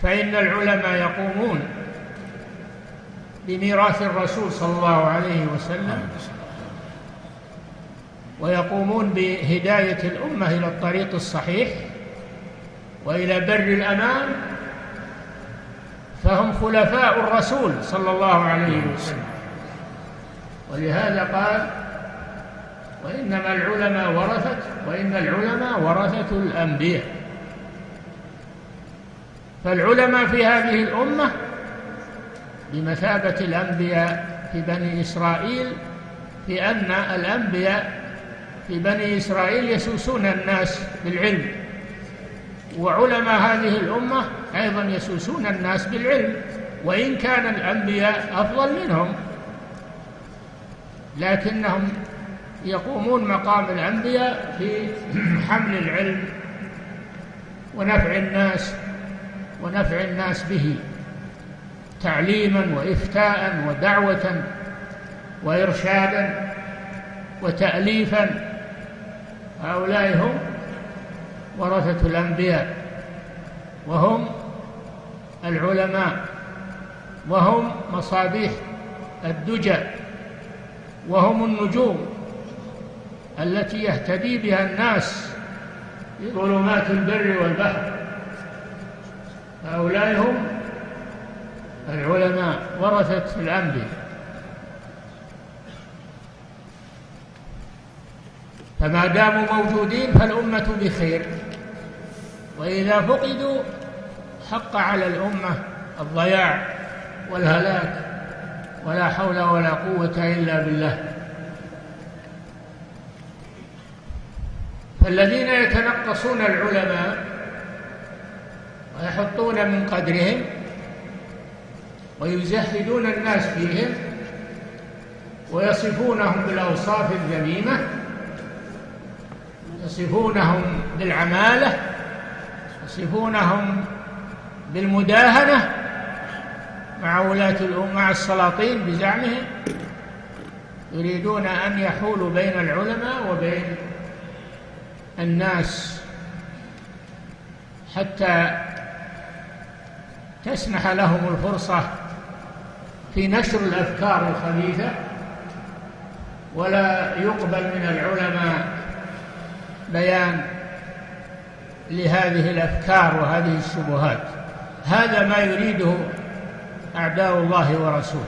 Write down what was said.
فإن العلماء يقومون بميراث الرسول صلى الله عليه وسلم، ويقومون بهداية الأمة إلى الطريق الصحيح وإلى بر الأمان، فهم خلفاء الرسول صلى الله عليه وسلم. ولهذا قال: وإنما العلماء ورثة الأنبياء. فالعلماء في هذه الأمة بمثابة الأنبياء في بني إسرائيل، في أن الأنبياء في بني إسرائيل يسوسون الناس بالعلم، وعلماء هذه الأمة أيضا يسوسون الناس بالعلم، وإن كان الأنبياء أفضل منهم، لكنهم يقومون مقام الأنبياء في حمل العلم ونفع الناس به، تعليما وإفتاء ودعوة وإرشادا وتأليفا. هؤلاء هم ورثة الأنبياء، وهم العلماء، وهم مصابيح الدجى، وهم النجوم التي يهتدي بها الناس في ظلمات البر والبحر. هؤلاء هم العلماء ورثة الأنبياء. فما داموا موجودين فالأمة بخير، وإذا فقدوا حق على الأمة الضياع والهلاك، ولا حول ولا قوة إلا بالله. فالذين يتنقصون العلماء ويحطون من قدرهم ويزهدون الناس فيهم ويصفونهم بالأوصاف الذميمة، يصفونهم بالعمالة، يصفونهم بالمداهنة مع ولاة الأمة، مع السلاطين بزعمهم، يريدون أن يحولوا بين العلماء وبين الناس حتى تسنح لهم الفرصة في نشر الأفكار الخبيثة، ولا يقبل من العلماء بيان لهذه الأفكار وهذه الشبهات. هذا ما يريده أعداء الله ورسوله.